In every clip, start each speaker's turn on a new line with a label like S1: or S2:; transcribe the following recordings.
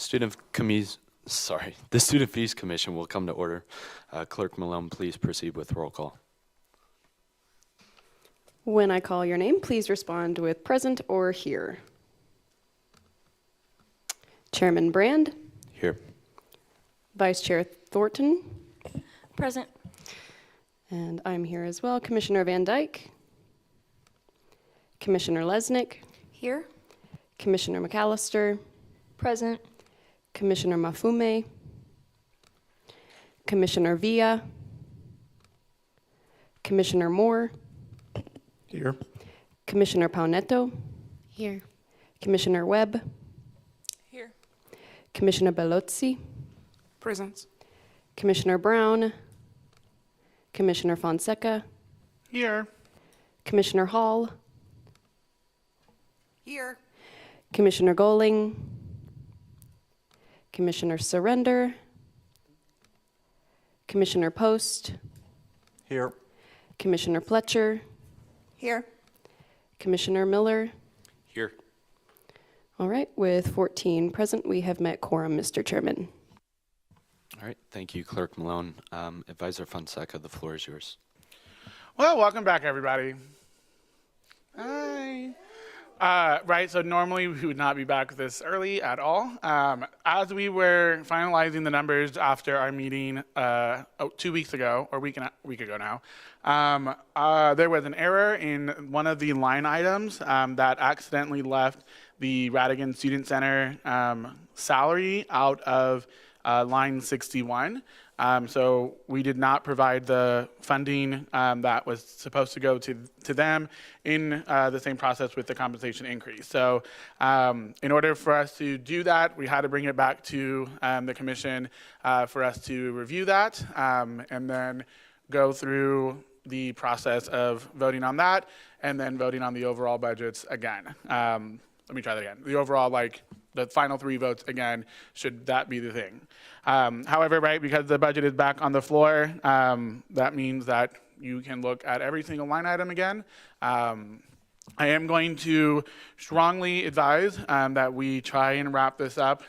S1: The Student Fees Commission will come to order. Clerk Malone, please proceed with roll call.
S2: When I call your name, please respond with present or here. Chairman Brand,
S1: Here.
S2: Vice Chair Thornton,
S3: Present.
S2: and I'm here as well. Commissioner Van Dyke, Commissioner Lesnick,
S3: Here.
S2: Commissioner McAllister,
S3: Present.
S2: Commissioner Mafume, Commissioner Villa, Commissioner Moore,
S4: Here.
S2: Commissioner Paunetto,
S3: Here.
S2: Commissioner Webb,
S3: Here.
S2: Commissioner Bellozzi,
S4: Present.
S2: Commissioner Brown, Commissioner Fonseca,
S4: Here.
S2: Commissioner Hall,
S3: Here.
S2: Commissioner Goling, Commissioner Surrender, Commissioner Post,
S4: Here.
S2: Commissioner Fletcher,
S3: Here.
S2: Commissioner Miller.
S1: Here.
S2: All right, with 14 present, we have met quorum, Mr. Chairman.
S1: All right, thank you, Clerk Malone. Advisor Fonseca, the floor is yours.
S4: Well, welcome back, everybody. Hi. Right, so normally we would not be back this early at all. As we were finalizing the numbers after our meeting 2 weeks ago, or week ago now, there was an error in one of the line items that accidentally left the Radigan Student Center salary out of line 61. So we did not provide the funding that was supposed to go to them in the same process with the compensation increase. So in order for us to do that, we had to bring it back to the commission for us to review that and then go through the process of voting on that and then voting on the overall budgets again. Let me try that again. The overall, the final 3 votes again, should that be the thing. However, right, because the budget is back on the floor, that means that you can look at every single line item again. I am going to strongly advise that we try and wrap this up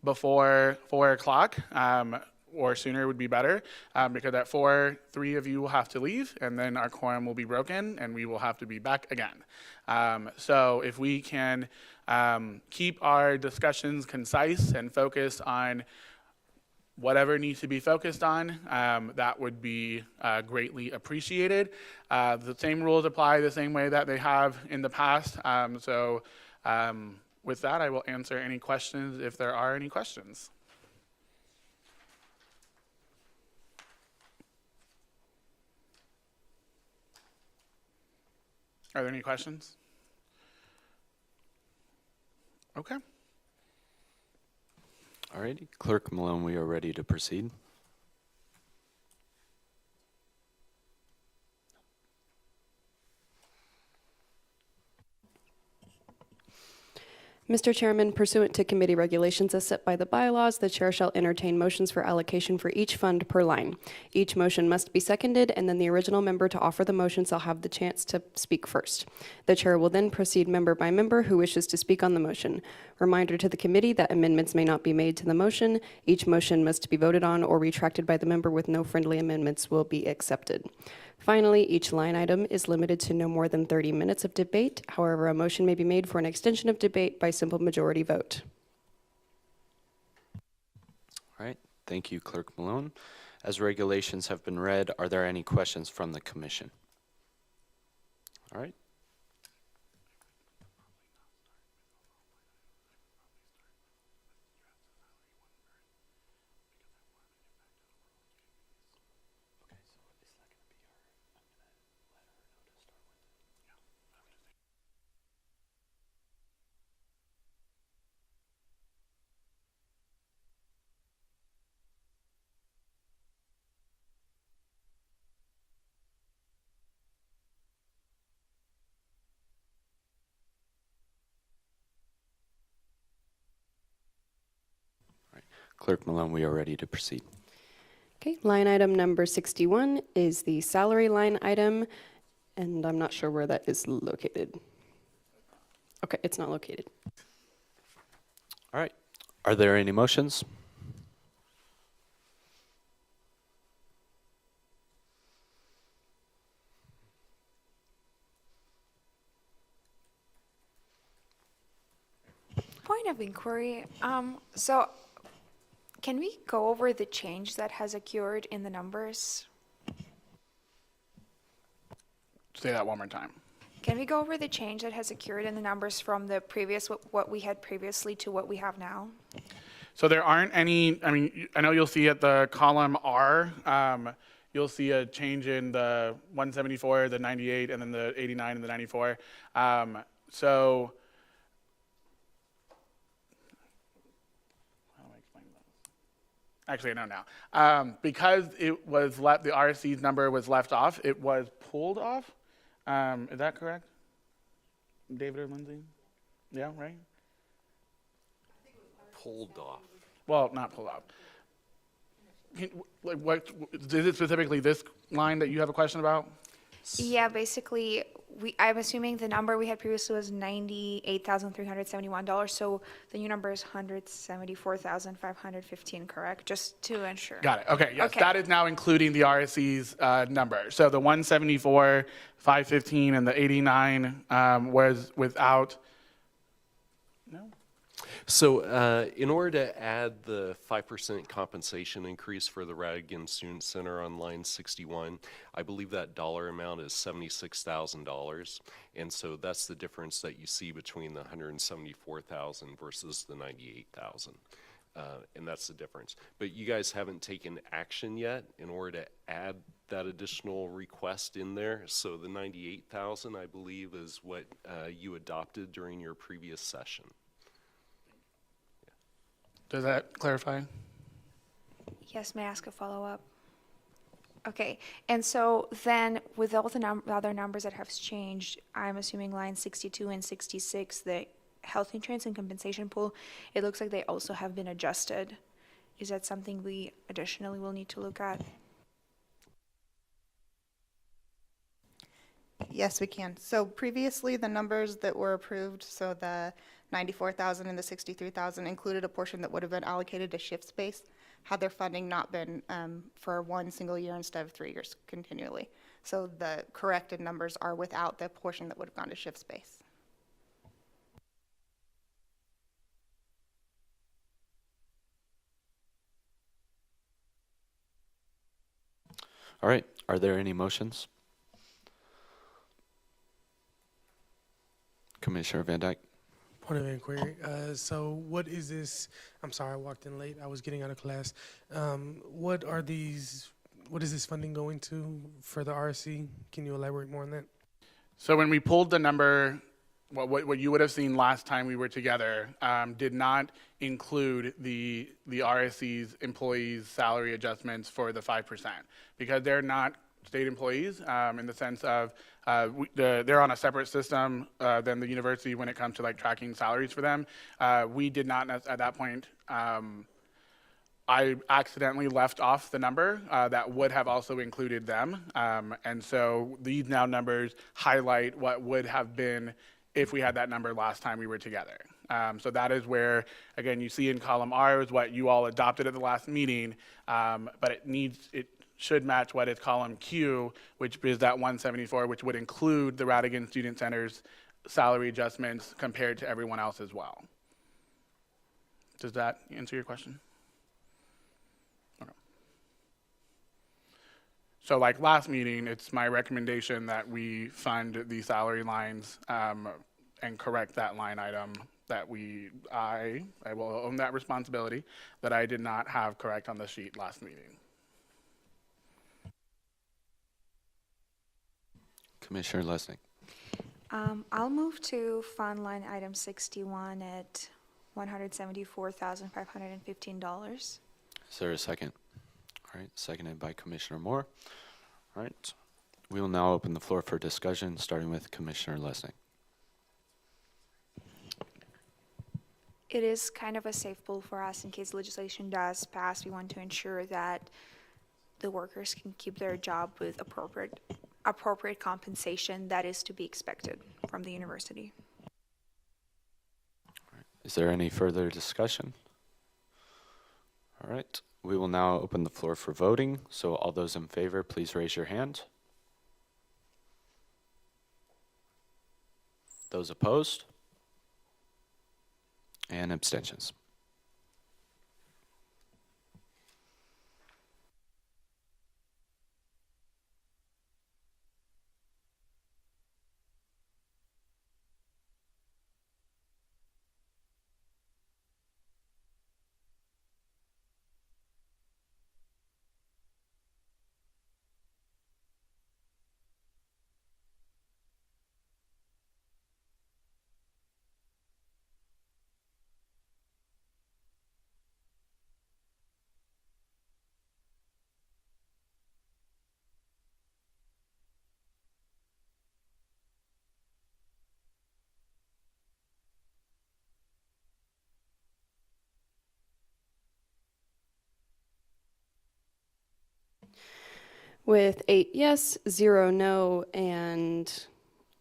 S4: before 4 o'clock. Or sooner would be better, because at 4, 3 of you will have to leave, and then our quorum will be broken, and we will have to be back again. So if we can keep our discussions concise and focus on whatever needs to be focused on, that would be greatly appreciated. The same rules apply the same way that they have in the past. With that, I will answer any questions if there are any questions. Are there any questions? Okay.
S1: All righty, Clerk Malone, we are ready to proceed.
S2: Mr. Chairman, pursuant to committee regulations as set by the bylaws, the chair shall entertain motions for allocation for each fund per line. Each motion must be seconded, and then the original member to offer the motion shall have the chance to speak first. The chair will then proceed member by member who wishes to speak on the motion. Reminder to the committee that amendments may not be made to the motion. Each motion must be voted on or retracted by the member with no friendly amendments will be accepted. Finally, each line item is limited to no more than 30 minutes of debate. However, a motion may be made for an extension of debate by simple majority vote.
S1: All right, thank you, Clerk Malone. As regulations have been read, are there any questions from the commission? All right. Clerk Malone, we are ready to proceed.
S2: Okay, line item number 61 is the salary line item, and I'm not sure where that is located. Okay, it's not located.
S1: All right. Are there any motions?
S5: Point of inquiry. So can we go over the change that has occurred in the numbers?
S4: Say that one more time.
S5: Can we go over the change that has occurred in the numbers from the previous, what we had previously to what we have now?
S4: So there aren't any, I mean, I know you'll see at the column R, you'll see a change in the 174, the 98, and then the 89 and the 94. So, how do I explain that? Actually, I know now. Because it was left, the RSC's number was left off, it was pulled off. Is that correct? David or Lindsay? Yeah, right?
S6: Pulled off.
S4: Well, not pulled off. Like, what is it specifically this line that you have a question about?
S5: Yeah, basically, I'm assuming the number we had previously was $98,371. So the new number is $174,515, correct? Just to ensure.
S4: Got it. Okay. Yes,
S5: Okay.
S4: that is now including the RSC's number. So the 174, 515, and the 89 was without. No.
S6: So in order to add the 5% compensation increase for the Radigan Student Center on line 61, I believe that dollar amount is $76,000. And so that's the difference that you see between the 174,000 versus the 98,000. And that's the difference. But you guys haven't taken action yet in order to add that additional request in there. So the 98,000, I believe, is what you adopted during your previous session.
S4: Does that clarify?
S5: Yes, may I ask a follow-up? Okay, and so then with all the other numbers that have changed, I'm assuming line 62 and 66, the health insurance and compensation pool, it looks like they also have been adjusted. Is that something we additionally will need to look at?
S3: Yes, we can. So previously, the numbers that were approved, so the 94,000 and the 63,000 included a portion that would have been allocated to shift space had their funding not been for one single year instead of 3 years continually. So the corrected numbers are without the portion that would have gone to shift space.
S1: All right. Are there any motions? Commissioner Van Dyke.
S7: Point of inquiry. So what is this? I'm sorry, I walked in late. I was getting out of class. What is this funding going to for the RSC? Can you elaborate more on that?
S4: So when we pulled the number, what you would have seen last time we were together did not include the RSC's employees' salary adjustments for the 5% because they're not state employees in the sense of they're on a separate system than the university when it comes to like tracking salaries for them. We did not at that point. I accidentally left off the number that would have also included them. And so these now numbers highlight what would have been if we had that number last time we were together. So that is where, again, you see in column R is what you all adopted at the last meeting, but it should match what is column Q, which is that 174, which would include the Radigan Student Center's salary adjustments compared to everyone else as well. Does that answer your question? Okay. So like last meeting, it's my recommendation that we fund the salary lines and correct that line item that I will own that responsibility that I did not have correct on the sheet last meeting.
S1: Commissioner Lesnick.
S5: I'll move to fund line item 61 at $174,515.
S1: Is there a second? All right, seconded by Commissioner Moore. All right, we will now open the floor for discussion, starting with Commissioner Lesnick.
S5: It is kind of a safe pool for us in case legislation does pass. We want to ensure that the workers can keep their job with appropriate compensation that is to be expected from the university.
S1: Is there any further discussion? All right, we will now open the floor for voting. So all those in favor, please raise your hand. Those opposed? And abstentions.
S2: With 8 yes, 0 no, and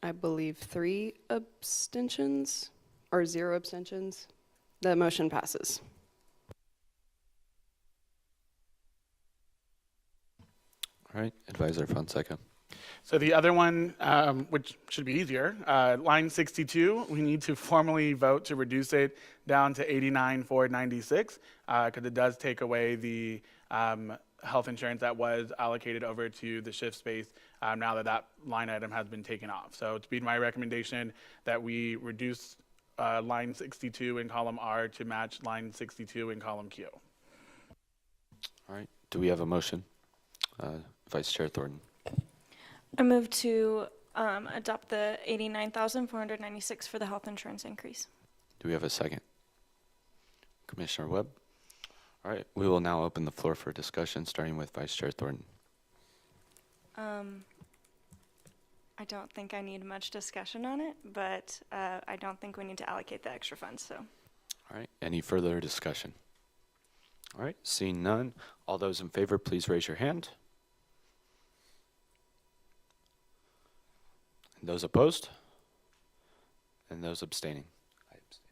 S2: I believe 3 abstentions, or 0 abstentions, the motion passes.
S1: All right, Advisor Fonseca.
S4: So the other one, which should be easier, line 62, we need to formally vote to reduce it down to 89,496 because it does take away the health insurance that was allocated over to the shift space now that that line item has been taken off. So it's been my recommendation that we reduce line 62 in column R to match line 62 in column Q.
S1: All right, do we have a motion? Vice Chair Thornton.
S8: I move to adopt the 89,496 for the health insurance increase.
S1: Do we have a second? Commissioner Webb? All right, we will now open the floor for discussion, starting with Vice Chair Thornton.
S8: I don't think I need much discussion on it, but I don't think we need to allocate the extra funds, so.
S1: All right, any further discussion? All right, seeing none, all those in favor, please raise your hand. And those opposed? And those abstaining? I abstain.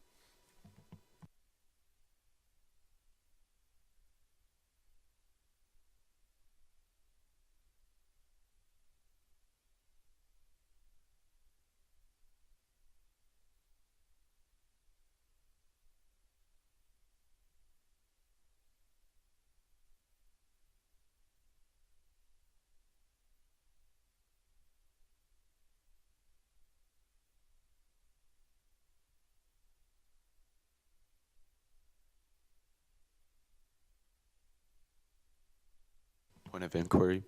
S1: Point of inquiry.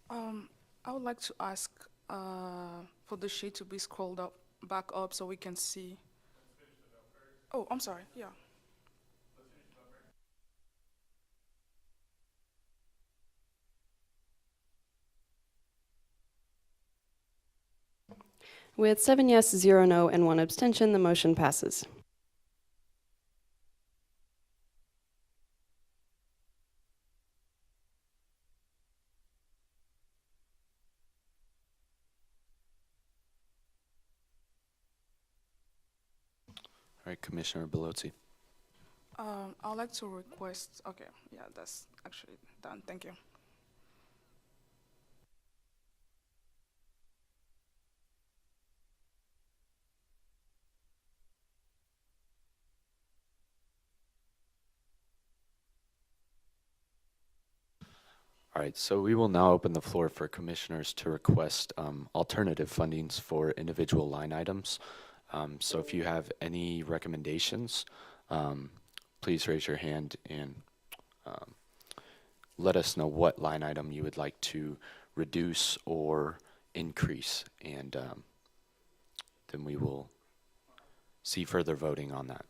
S9: I would like to ask for the sheet to be scrolled up back up so we can see. Oh, I'm sorry. Yeah.
S2: With 7 yes, 0 no, and 1 abstention, the motion passes.
S1: All right, Commissioner Belozzi.
S9: I would like to request. Okay. Yeah, that's actually done. Thank you.
S1: All right, so we will now open the floor for commissioners to request alternative fundings for individual line items. So if you have any recommendations, please raise your hand and let us know what line item you would like to reduce or increase, and then we will see further voting on that.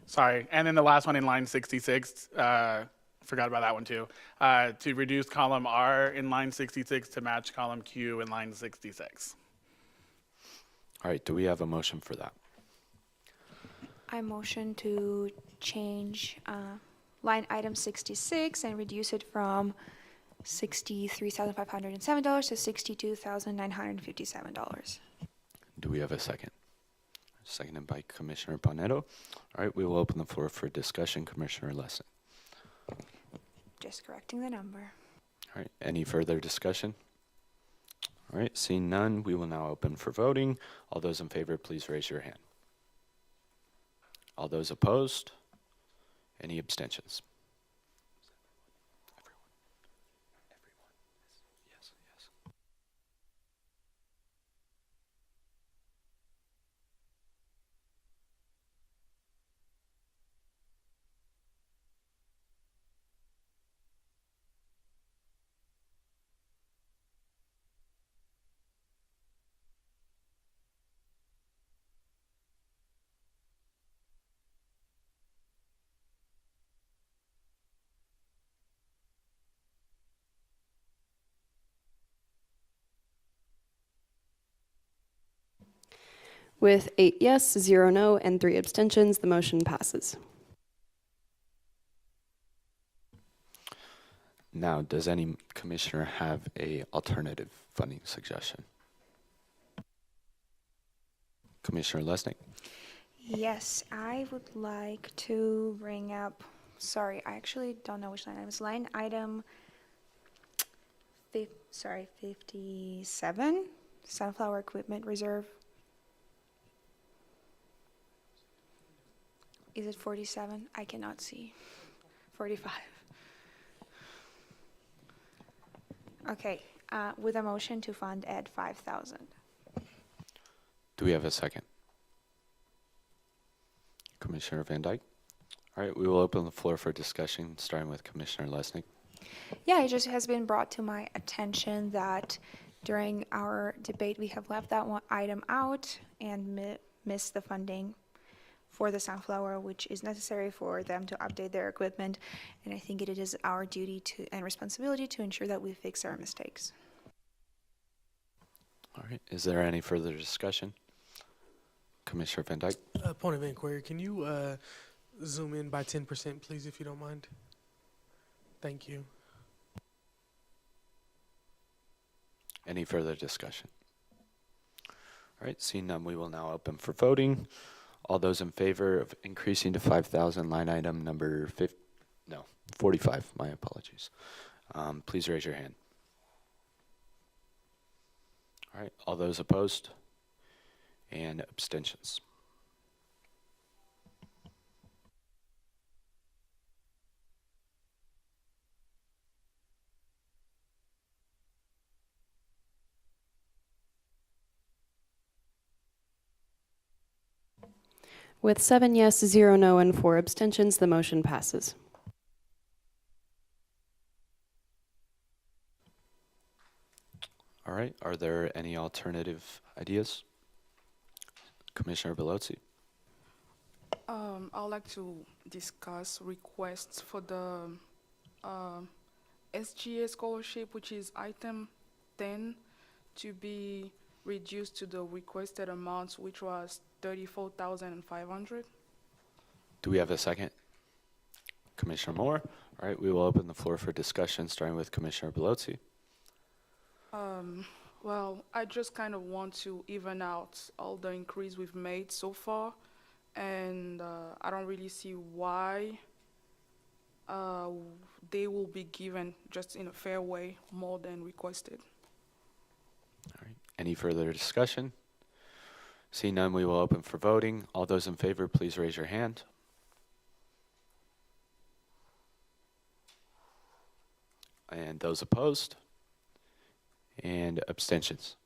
S4: Sorry, and then the last one in line 66, forgot about that one too, to reduce column R in line 66 to match column Q in line 66.
S1: All right, do we have a motion for that?
S5: I motion to change line item 66 and reduce it from $63,507 to $62,957.
S1: Do we have a second? seconded by Commissioner Paneto. All right, we will open the floor for discussion. Commissioner Lessing.
S5: Just correcting the number.
S1: All right, any further discussion? All right, seeing none, we will now open for voting. All those in favor, please raise your hand. All those opposed? Any abstentions? Everyone. Yes, yes.
S2: With 8 yes, 0 no, and 3 abstentions, the motion passes.
S1: Now, does any commissioner have a alternative funding suggestion? Commissioner Lesnick?
S5: Yes, I would like to bring up, sorry, I actually don't know which line item. It's line item 57, Sunflower Equipment Reserve. Is it 47? I cannot see. 45. Okay, with a motion to fund at 5,000.
S1: Do we have a second? Commissioner Van Dyke? All right, we will open the floor for discussion, starting with Commissioner Lesnick.
S5: Yeah, it just has been brought to my attention that during our debate, we have left that one item out and missed the funding for the Sunflower, which is necessary for them to update their equipment. And I think it is our duty and responsibility to ensure that we fix our mistakes.
S1: All right, is there any further discussion? Commissioner Van Dyke?
S7: Point of inquiry, can you zoom in by 10%, please, if you don't mind? Thank you.
S1: Any further discussion? All right, seeing none, we will now open for voting. All those in favor of increasing to 5,000 line item number 45, my apologies. Please raise your hand. All right, all those opposed and abstentions.
S2: With 7 yes, 0 no, and 4 abstentions, the motion passes.
S1: All right, are there any alternative ideas? Commissioner Belozzi?
S9: I would like to discuss requests for the SGA scholarship, which is item 10, to be reduced to the requested amount, which was 34,500.
S1: Do we have a second? Commissioner Moore? All right, we will open the floor for discussion, starting with Commissioner Belozzi.
S9: Well, I just kind of want to even out all the increase we've made so far, and I don't really see why they will be given just in a fair way more than requested.
S1: All right, any further discussion? Seeing none, we will open for voting. All those in favor, please raise your hand. And those opposed? And abstentions?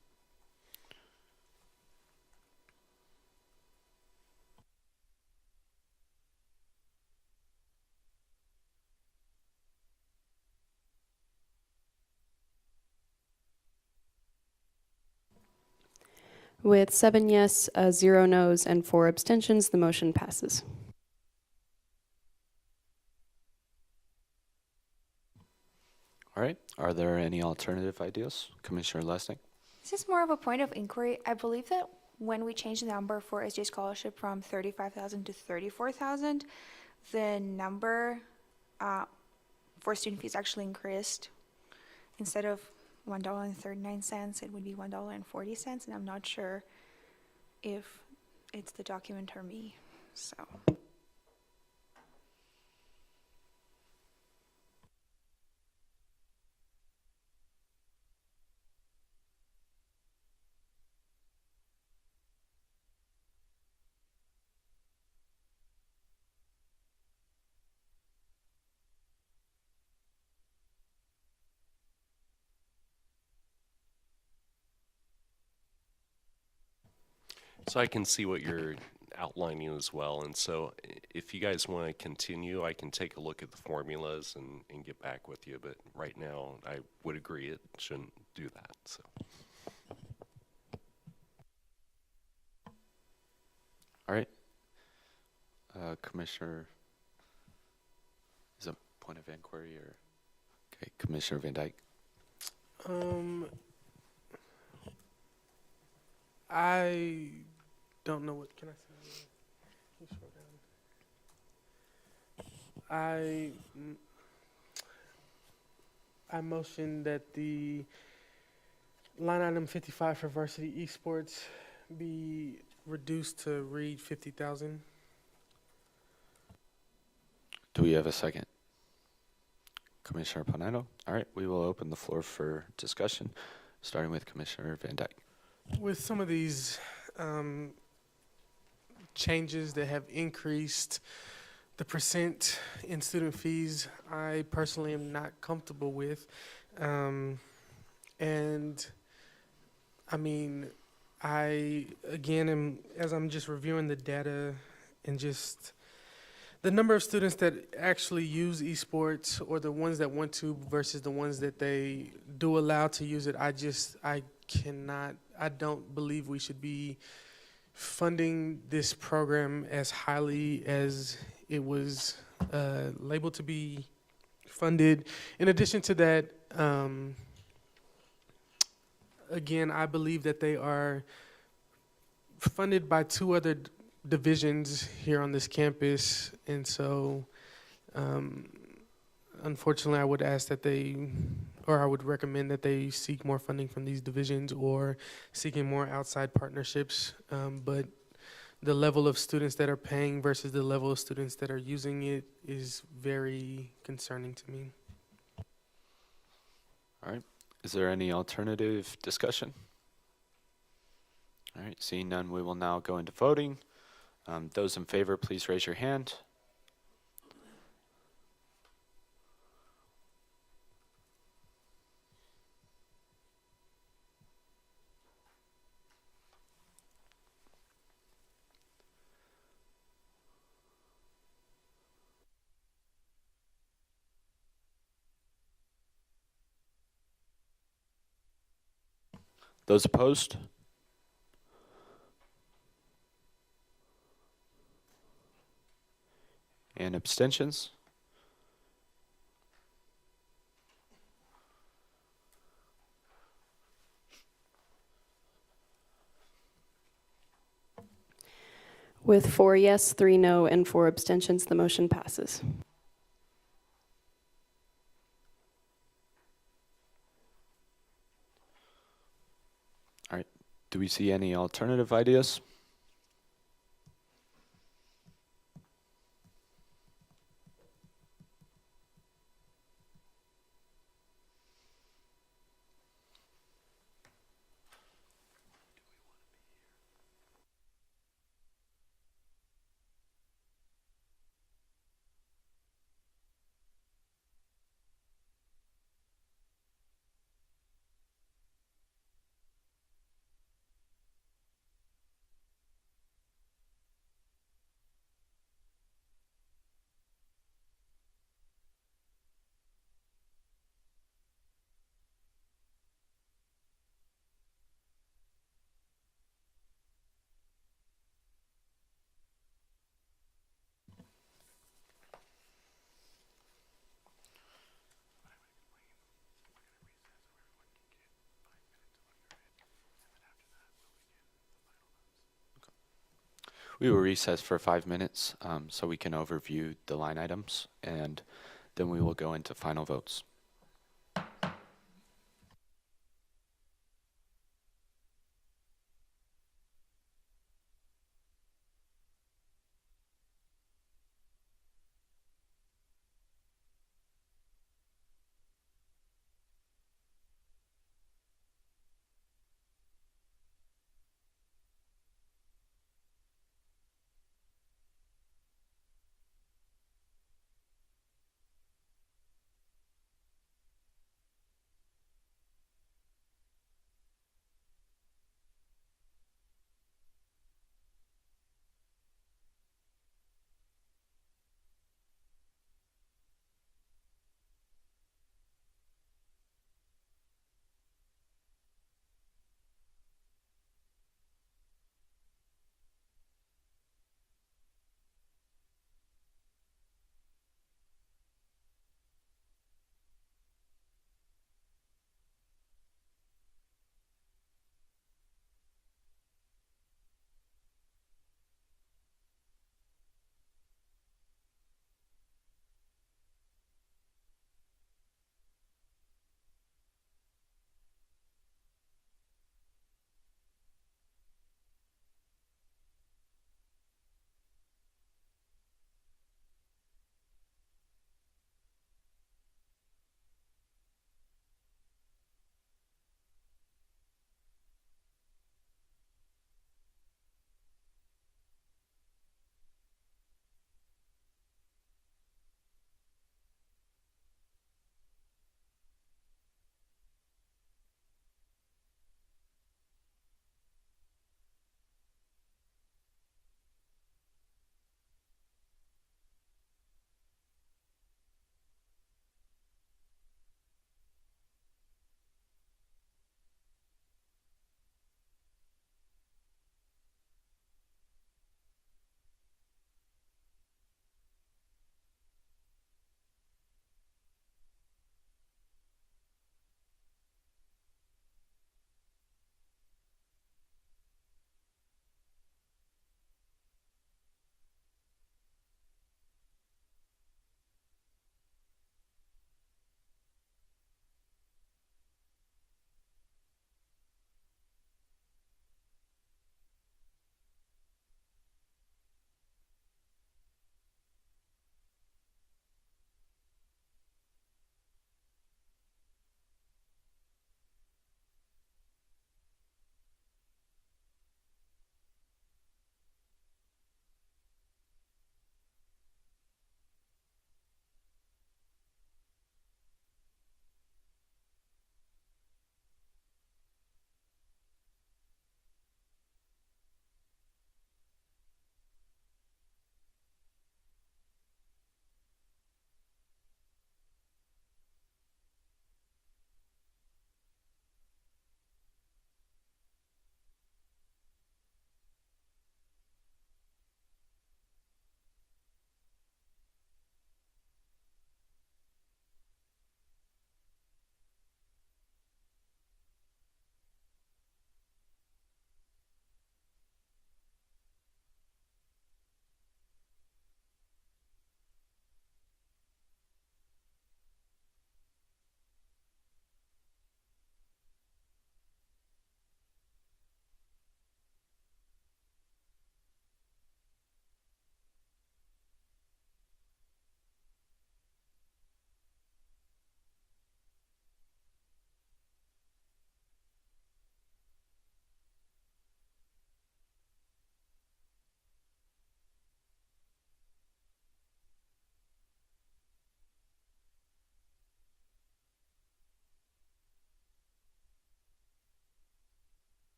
S2: With 7 yes, 0 no's, and 4 abstentions, the motion passes.
S1: All right, are there any alternative ideas? Commissioner Lesnick?
S5: This is more of a point of inquiry. I believe that when we changed the number for SGA scholarship from 35,000 to 34,000, the number for student fees actually increased. Instead of $1.39, it would be $1.40, and I'm not sure if it's the document or me, so.
S6: So I can see what you're outlining as well. And so if you guys want to continue, I can take a look at the formulas and get back with you. But right now, I would agree it shouldn't do that. So.
S1: All right. Commissioner, is it point of inquiry or? Okay, Commissioner Van Dyke.
S7: I don't know what can I say. Can you scroll down? I motion that the line item 55 for varsity esports be reduced to read 50,000.
S1: Do we have a second? Commissioner Panero? All right, we will open the floor for discussion, starting with Commissioner Van Dyke.
S7: With some of these changes that have increased the percent in student fees, I personally am not comfortable with. And I mean, I again am, as I'm just reviewing the data and just the number of students that actually use esports, or the ones that want to versus the ones that they do allow to use it, I don't believe we should be funding this program as highly as it was labeled to be funded. In addition to that, again, I believe that they are funded by two other divisions here on this campus, and so unfortunately I would ask that I would recommend that they seek more funding from these divisions or seeking more outside partnerships, but the level of students that are paying versus the level of students that are using it is very concerning to me.
S1: All right, is there any alternative discussion? All right, seeing none, we will now go into voting. Those in favor, please raise your hand. Those opposed? And abstentions?
S2: With 4 yes, 3 no, and 4 abstentions, the motion passes.
S1: All right, do we see any alternative ideas? We will recess for 5 minutes so we can overview the line items, and then we will go into final votes.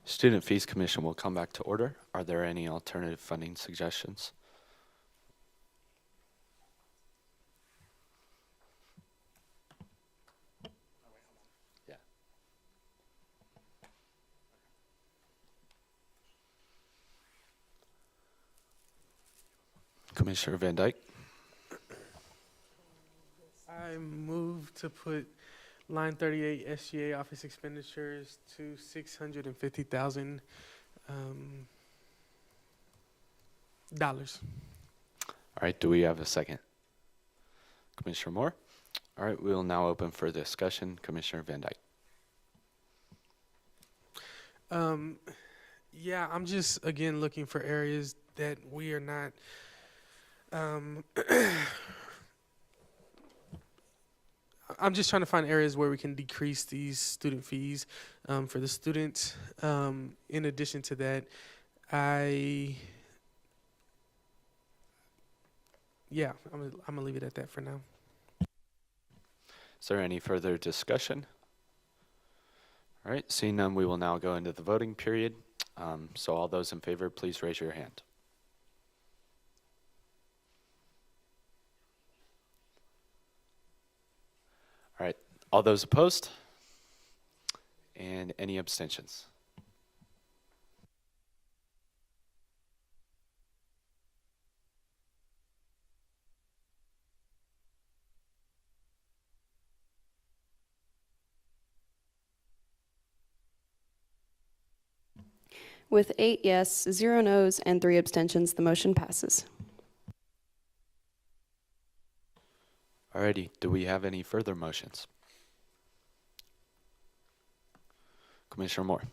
S1: Student Fees Commission will come back to order. Are there any alternative funding suggestions? Yeah. Commissioner Van Dyke.
S7: I move to put line 38 SGA office expenditures to 650,000 dollars.
S1: All right, do we have a second? Commissioner Moore? All right, we will now open for discussion. Commissioner Van Dyke.
S7: Yeah, I'm just again looking for areas that we are not. I'm just trying to find areas where we can decrease these student fees for the students. In addition to that, I'm gonna leave it at that for now.
S1: Is there any further discussion? All right, seeing none, we will now go into the voting period. So all those in favor, please raise your hand. All right, all those opposed? And any abstentions?
S2: With 8 yes, 0 no's, and 3 abstentions, the motion passes.
S1: Alrighty, do we have any further motions? Commissioner Moore.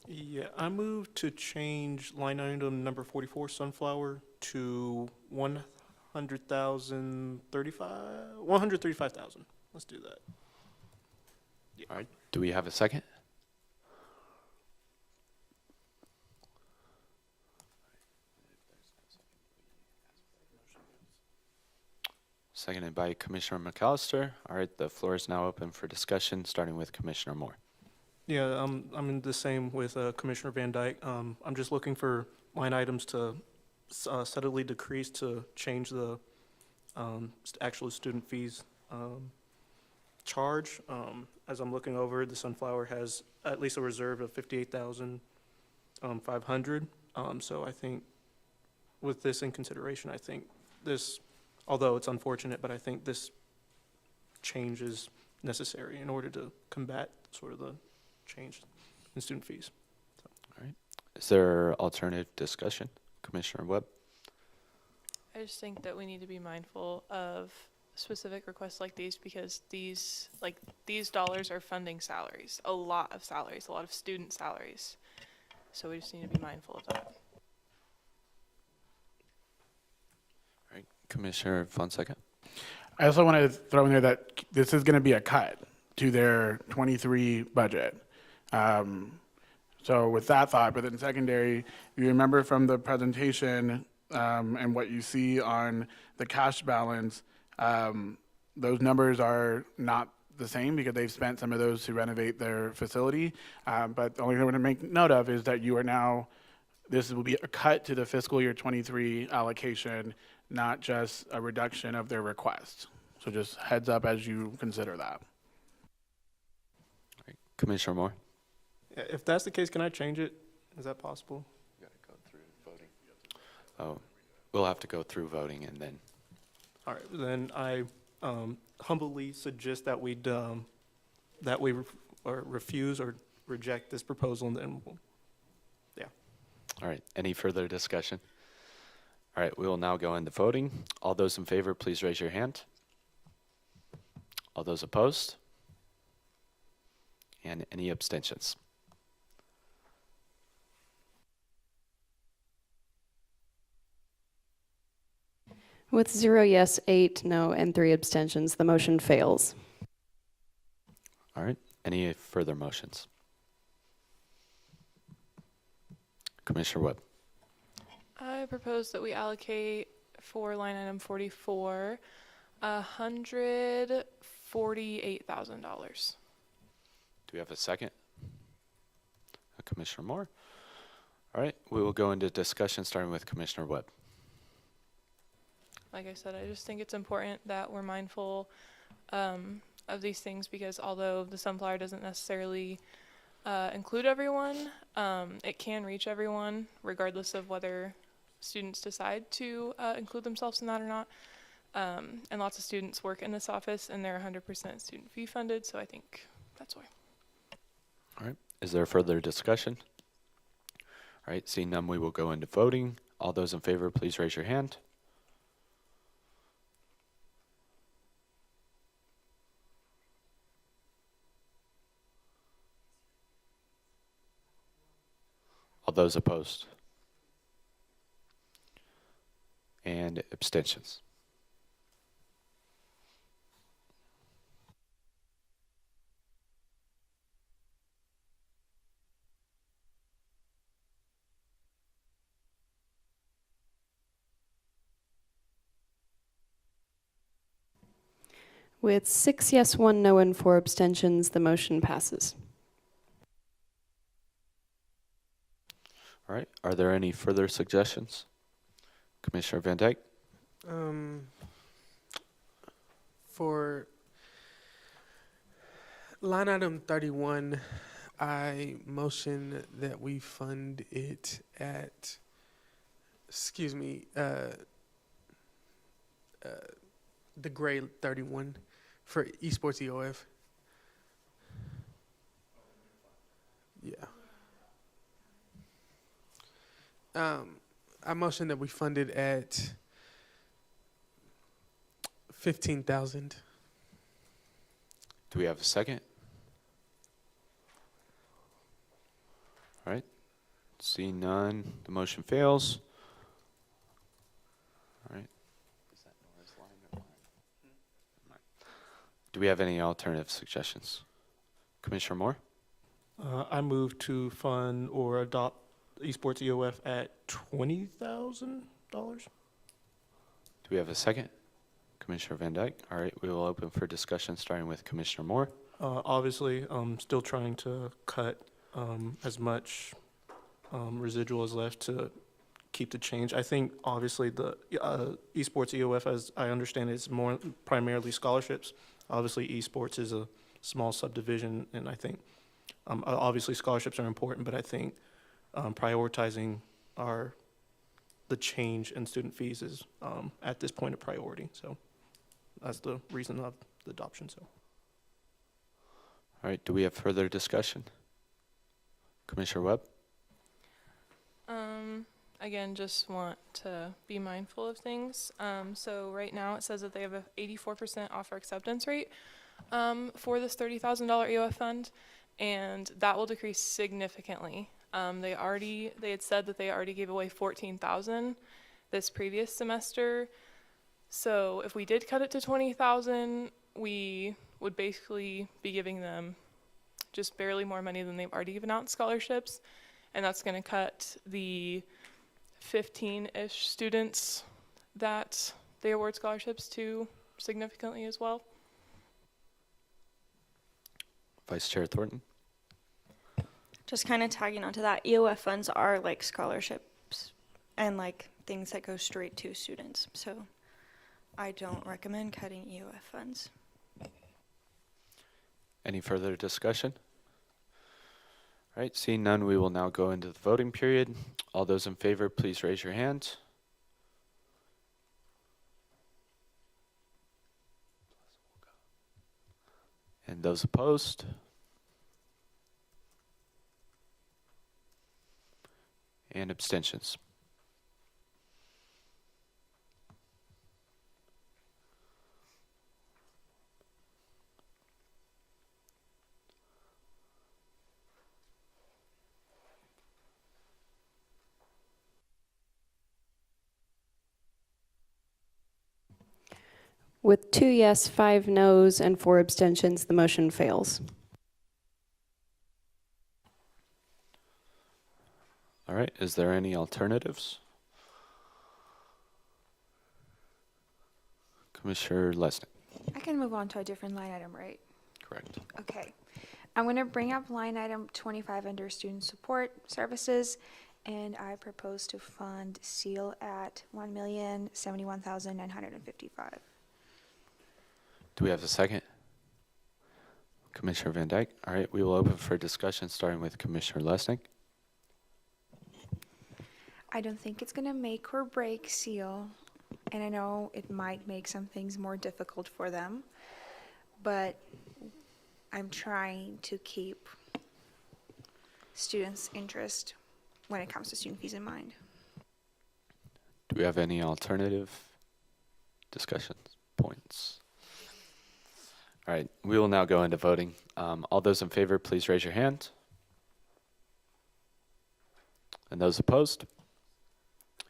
S10: Yeah, I move to change line item number 44, sunflower, to 135,000. Let's do that.
S1: All right, do we have a second? Seconded by Commissioner McAllister. All right, the floor is now open for discussion, starting with Commissioner Moore.
S10: Yeah, I'm in the same with Commissioner Van Dyke. I'm just looking for line items to steadily decrease to change the actual student fees charge. As I'm looking over, the Sunflower has at least a reserve of 58,500. So I think with this in consideration, I think this, although it's unfortunate, but I think this change is necessary in order to combat sort of the change in student fees. So.
S1: All right. Is there alternative discussion? Commissioner Webb?
S11: I just think that we need to be mindful of specific requests like these because these dollars are funding salaries, a lot of student salaries. So we just need to be mindful of that.
S1: All right, Commissioner Fonseca?
S4: I also want to throw in there that this is going to be a cut to their 23 budget. So with that thought, but then secondary, you remember from the presentation and what you see on the cash balance, those numbers are not the same because they've spent some of those to renovate their facility. But the only thing I want to make note of is that you are now, this will be a cut to the fiscal year 23 allocation, not just a reduction of their request. So just heads up as you consider that.
S1: All right, Commissioner Moore?
S10: If that's the case, can I change it? Is that possible?
S1: You got to go through voting. Oh, we'll have to go through voting and then.
S10: All right, then I humbly suggest that we refuse or reject this proposal, and then we'll, yeah.
S1: All right, any further discussion? All right, we will now go into voting. All those in favor, please raise your hand. All those opposed? And any abstentions?
S2: With 0 yes, 8 no, and 3 abstentions, the motion fails.
S1: All right, any further motions? Commissioner Webb.
S11: I propose that we allocate for line item 44, $148,000.
S1: Do we have a second? Commissioner Moore. All right, we will go into discussion starting with Commissioner Webb.
S11: Like I said, I just think it's important that we're mindful of these things because although the sunflower doesn't necessarily include everyone, it can reach everyone regardless of whether students decide to include themselves in that or not. And lots of students work in this office and they're 100% student fee funded, so I think that's why.
S1: All right, is there further discussion? All right, seeing none, we will go into voting. All those in favor, please raise your hand. All those opposed? And abstentions?
S2: With 6 yes, 1 no, and 4 abstentions, the motion passes.
S1: All right, are there any further suggestions? Commissioner Van Dyke?
S7: For line item 31, I motion that we fund it at, the grade 31 for esports EOF. Yeah. I motion that we fund it at 15,000.
S1: Do we have a second? All right, seeing none, the motion fails. All right. Do we have any alternative suggestions? Commissioner Moore?
S10: I move to fund or adopt esports EOF at $20,000.
S1: Do we have a second? Commissioner Van Dyke? All right, we will open for discussion starting with Commissioner Moore.
S10: Obviously, still trying to cut as much residual as left to keep the change. I think obviously the esports EOF, as I understand it, is more primarily scholarships. Obviously, esports is a small subdivision, and I think obviously scholarships are important, but I think prioritizing the change in student fees is at this point a priority. So that's the reason of the adoption. So.
S1: All right, do we have further discussion? Commissioner Webb?
S11: Again, just want to be mindful of things. So right now it says that they have a 84% offer acceptance rate for this $30,000 EOF fund, and that will decrease significantly. They had said that they already gave away $14,000 this previous semester. So if we did cut it to $20,000, we would basically be giving them just barely more money than they've already given out in scholarships. And that's going to cut the 15-ish students that they award scholarships to significantly as well.
S1: Vice Chair Thornton?
S8: Just kind of tagging onto that, EOF funds are like scholarships and like things that go straight to students. So I don't recommend cutting EOF funds.
S1: Any further discussion? All right, seeing none, we will now go into the voting period. All those in favor, please raise your hand. And those opposed? And abstentions?
S2: With 2 yes, 5 no's, and 4 abstentions, the motion fails.
S1: All right, is there any alternatives? Commissioner Lesnick?
S5: I can move on to a different line item, right?
S1: Correct.
S5: Okay. I'm going to bring up line item 25 under student support services, and I propose to fund SEAL at $1,071,955.
S1: Do we have a second? Commissioner Van Dyke. All right, we will open for discussion, starting with Commissioner Lesnick.
S5: I don't think it's going to make or break SEAL, and I know it might make some things more difficult for them, but I'm trying to keep students' interest when it comes to student fees in mind.
S1: Do we have any alternative discussion points? All right, we will now go into voting. All those in favor, please raise your hand. And those opposed?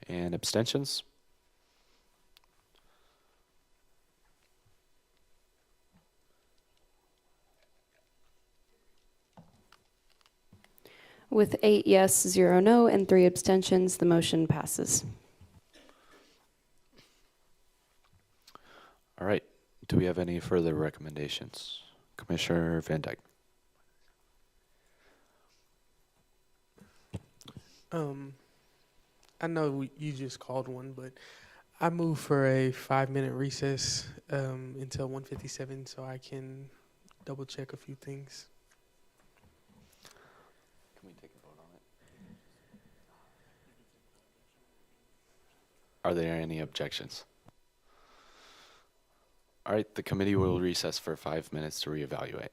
S1: And abstentions?
S2: With 8 yes, 0 no, and 3 abstentions, the motion passes.
S1: All right, do we have any further recommendations? Commissioner Van Dyke.
S7: I know you just called one, but I move for a 5-minute recess until 1:57 so I can double check a few things.
S1: Can we take a vote on it? Are there any objections? All right, the committee will recess for 5 minutes to reevaluate.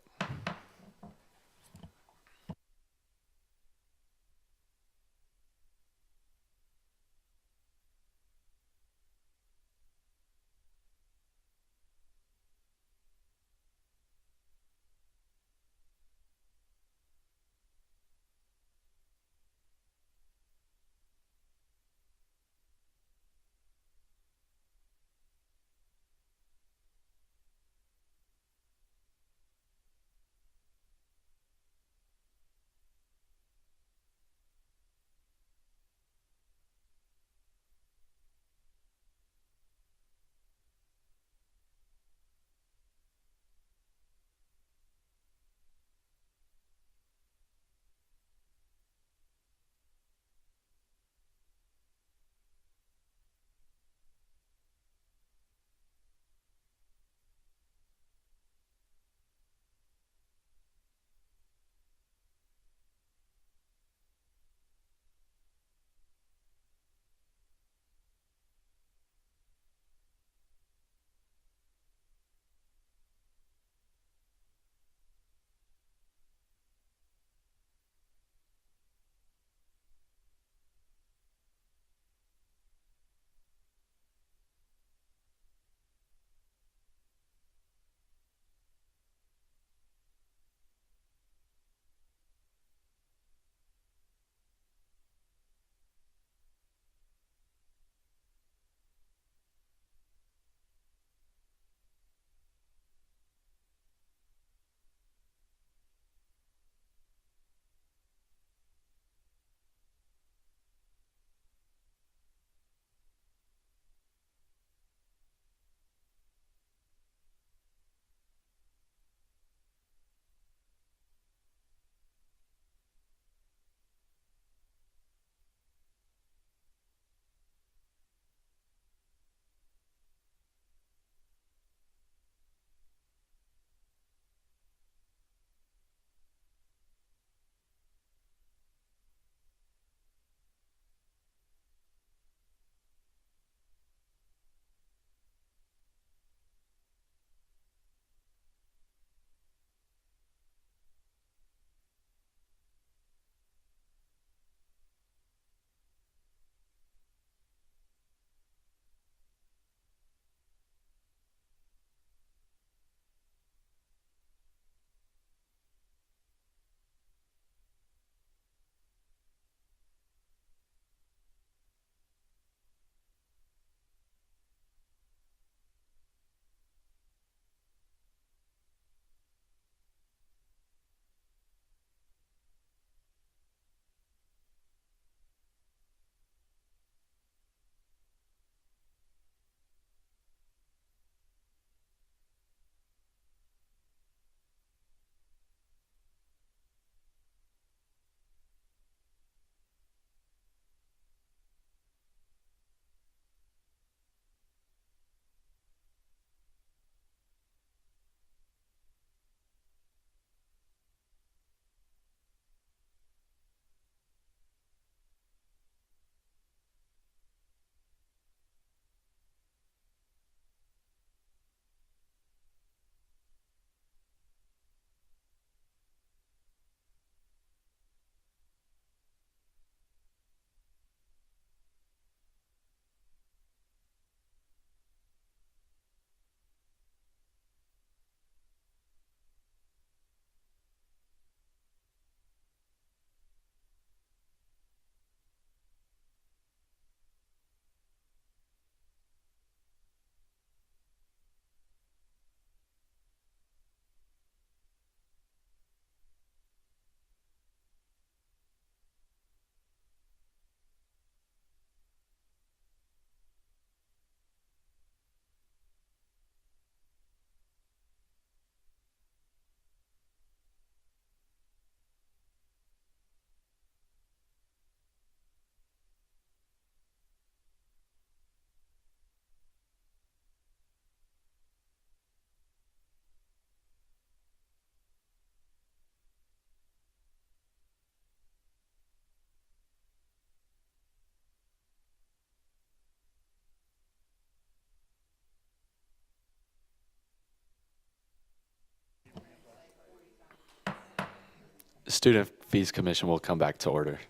S1: Student Fees Commission will come back to order.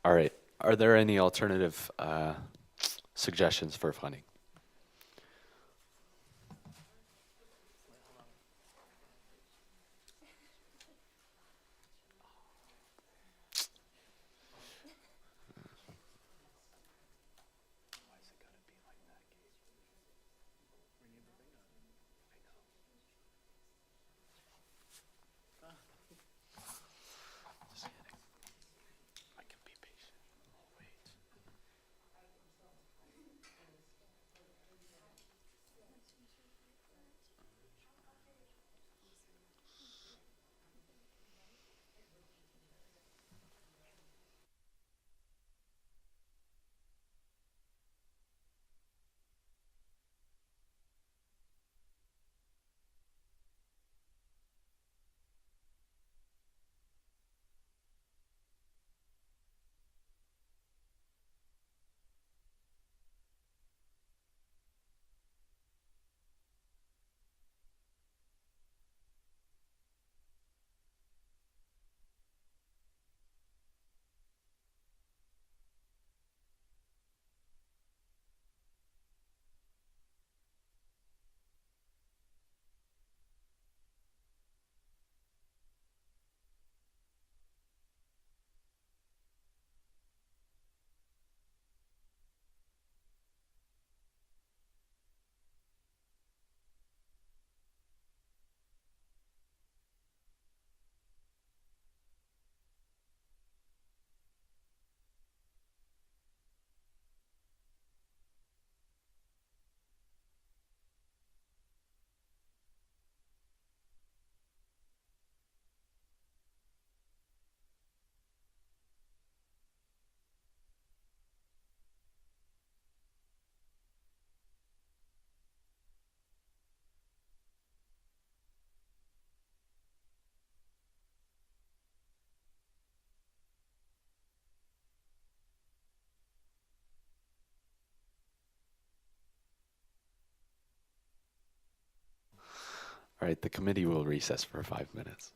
S1: All right. Are there any alternative suggestions for funding? All right, the committee will recess for 5 minutes.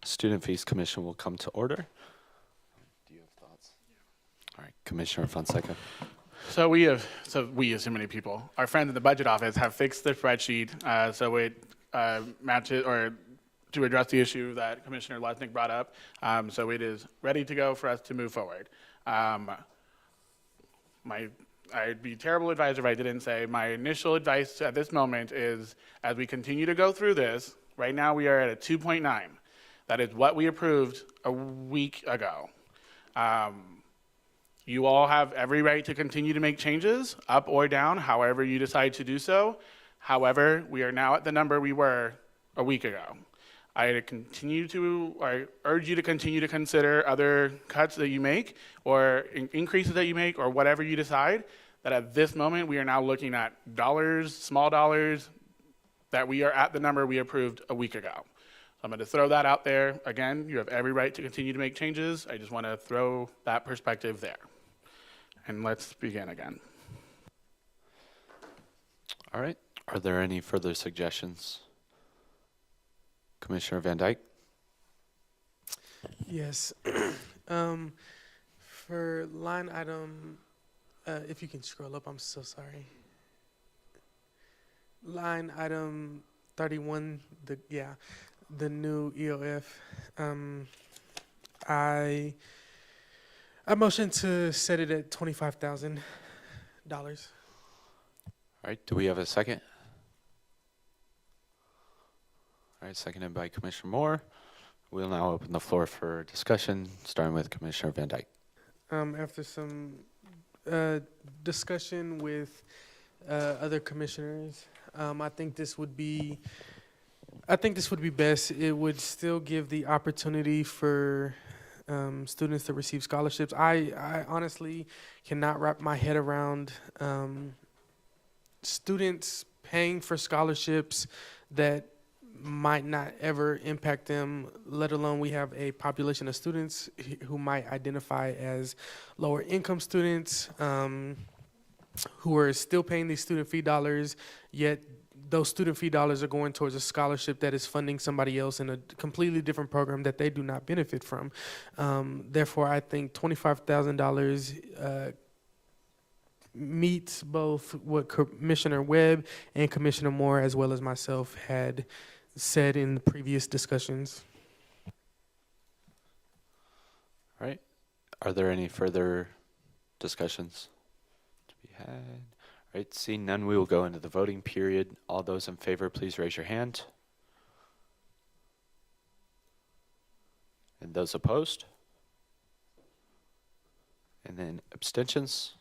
S1: Student Fees Commission will come to order. Do you have thoughts? All right, Commissioner Fonseca.
S4: So we, as so many people, our friends in the budget office have fixed the spreadsheet so it matches, or to address the issue that Commissioner Lesnick brought up. So it is ready to go for us to move forward. I'd be a terrible advisor if I didn't say my initial advice at this moment is, as we continue to go through this, right now we are at a 2.9. That is what we approved a week ago. You all have every right to continue to make changes, up or down, however you decide to do so. However, we are now at the number we were a week ago. I urge you to continue to consider other cuts that you make or increases that you make or whatever you decide, that at this moment we are now looking at dollars, small dollars, that we are at the number we approved a week ago. So I'm going to throw that out there. Again, you have every right to continue to make changes. I just want to throw that perspective there. And let's begin again.
S1: All right, are there any further suggestions? Commissioner Van Dyke?
S7: Yes. For line item, if you can scroll up, I'm so sorry. Line item 31, the new EOF. I motion to set it at $25,000.
S1: All right, do we have a second? All right, seconded by Commissioner Moore. We'll now open the floor for discussion, starting with Commissioner Van Dyke.
S7: After some discussion with other commissioners, I think this would be best. It would still give the opportunity for students to receive scholarships. I honestly cannot wrap my head around students paying for scholarships that might not ever impact them, let alone we have a population of students who might identify as lower income students who are still paying these student fee dollars, yet those student fee dollars are going towards a scholarship that is funding somebody else in a completely different program that they do not benefit from. Therefore, I think $25,000 meets both what Commissioner Webb and Commissioner Moore, as well as myself, had said in the previous discussions.
S1: All right, are there any further discussions to be had? All right, seeing none, we will go into the voting period. All those in favor, please raise your hand. And those opposed? And then abstentions?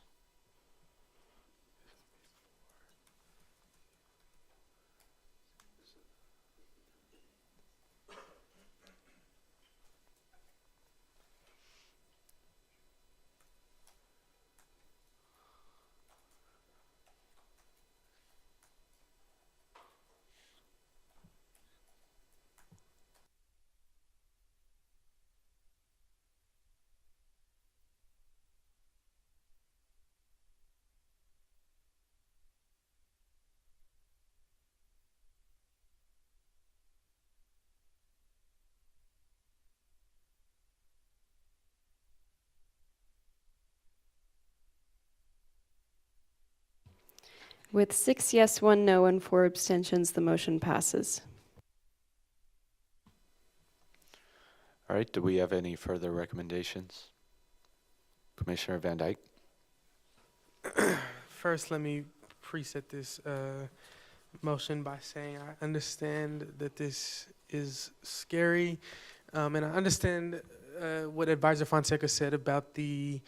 S2: With 6 yes, 1 no, and 4 abstentions, the motion passes.
S1: All right, do we have any further recommendations? Commissioner Van Dyke?
S7: First, let me preset this motion by saying I understand that this is scary, and I understand what Advisor Fonseca said about the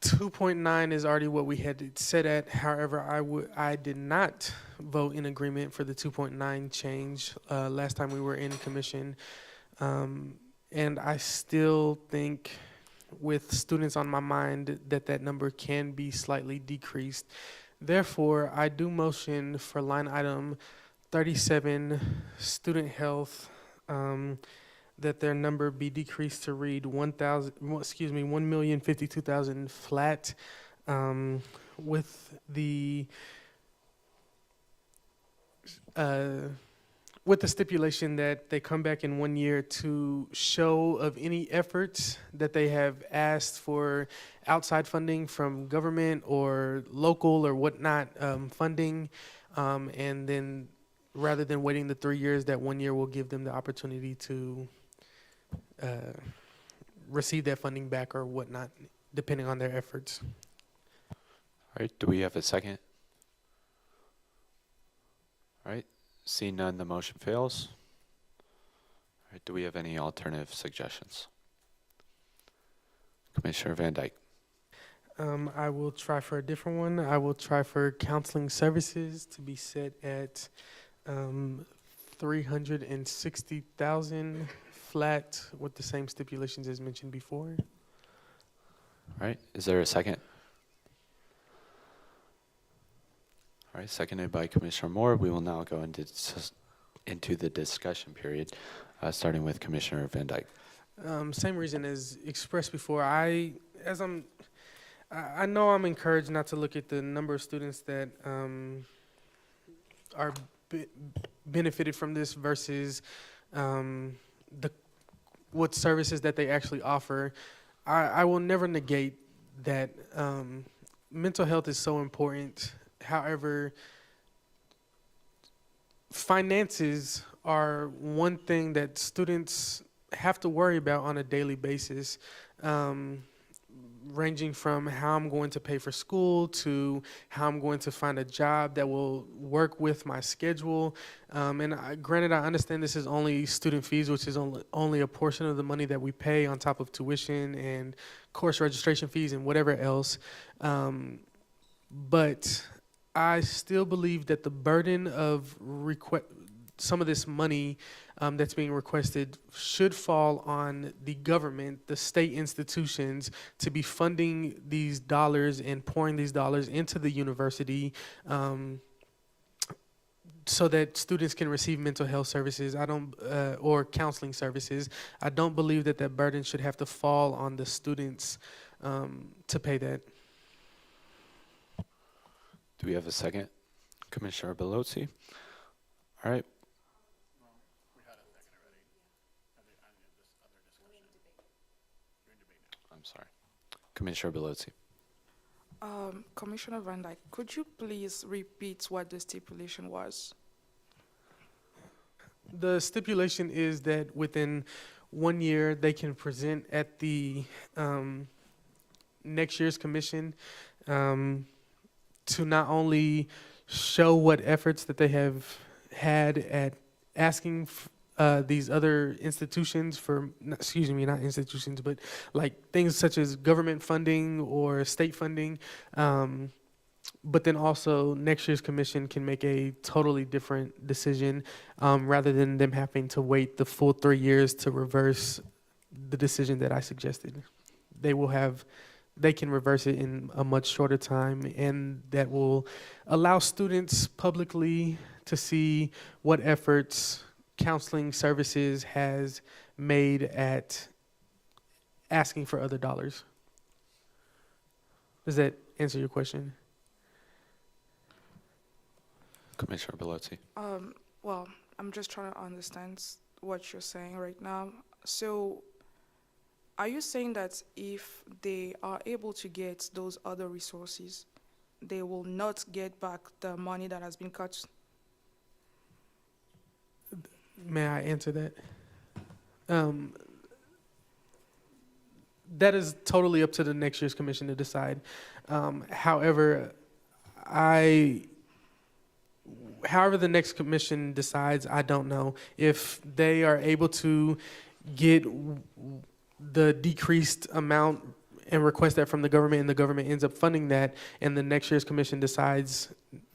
S7: 2.9 is already what we had it set at. However, I did not vote in agreement for the 2.9 change last time we were in commission. And I still think, with students on my mind, that number can be slightly decreased. Therefore, I do motion for line item 37, student health, that their number be decreased to read 1,052,000 flat, with the with the stipulation that they come back in 1 year to show of any efforts that they have asked for outside funding from government or local or whatnot funding, and then rather than waiting the 3 years, that 1 year will give them the opportunity to receive that funding back or whatnot, depending on their efforts.
S1: All right, do we have a second? All right, seeing none, the motion fails. All right, do we have any alternative suggestions? Commissioner Van Dyke.
S7: I will try for a different one. I will try for counseling services to be set at 360,000 flat with the same stipulations as mentioned before.
S1: All right, is there a second? All right, seconded by Commissioner Moore. We will now go into the discussion period, starting with Commissioner Van Dyke.
S7: Same reason as expressed before. I know I'm encouraged not to look at the number of students that are benefited from this versus what services that they actually offer. I will never negate that mental health is so important. However, finances are one thing that students have to worry about on a daily basis, ranging from how I'm going to pay for school to how I'm going to find a job that will work with my schedule. Granted, I understand this is only student fees, which is only a portion of the money that we pay on top of tuition and course registration fees and whatever else. But I still believe that the burden of some of this money that's being requested should fall on the government, the state institutions, to be funding these dollars and pouring these dollars into the university so that students can receive mental health services. Or counseling services. I don't believe that that burden should have to fall on the students to pay that.
S1: Do we have a second? Commissioner Belozzi? All right. I'm sorry. Commissioner Belozzi.
S9: Commissioner Van Dyke, could you please repeat what the stipulation was?
S7: The stipulation is that within 1 year, they can present at the next year's commission to not only show what efforts that they have had at asking these other institutions for, not institutions, but like things such as government funding or state funding, but then also next year's commission can make a totally different decision rather than them having to wait the full 3 years to reverse the decision that I suggested. They can reverse it in a much shorter time, and that will allow students publicly to see what efforts counseling services has made at asking for other dollars. Does that answer your question?
S1: Commissioner Belozzi.
S9: Well, I'm just trying to understand what you're saying right now. So, are you saying that if they are able to get those other resources, they will not get back the money that has been cut?
S7: May I answer that? That is totally up to the next year's commission to decide. However the next commission decides, I don't know. If they are able to get the decreased amount and request that from the government, and the government ends up funding that, and the next year's commission decides,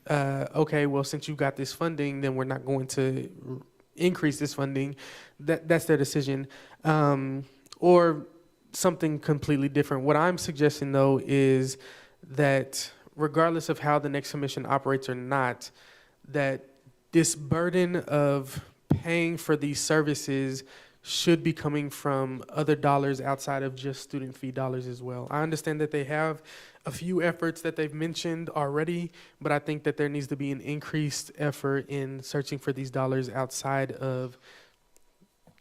S7: okay, well, since you got this funding, then we're not going to increase this funding, that's their decision. Or something completely different. What I'm suggesting, though, is that regardless of how the next commission operates or not, that this burden of paying for these services should be coming from other dollars outside of just student fee dollars as well. I understand that they have a few efforts that they've mentioned already, but I think that there needs to be an increased effort in searching for these dollars outside of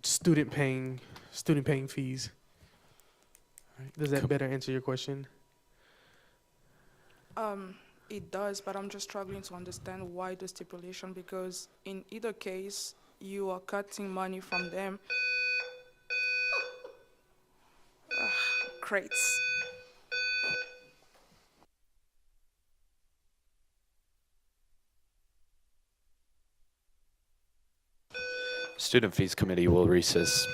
S7: student paying fees. Does that better answer your question?
S9: It does, but I'm just struggling to understand why the stipulation, because in either case, you are cutting money from them. Crates.
S1: Student Fees Committee will recess.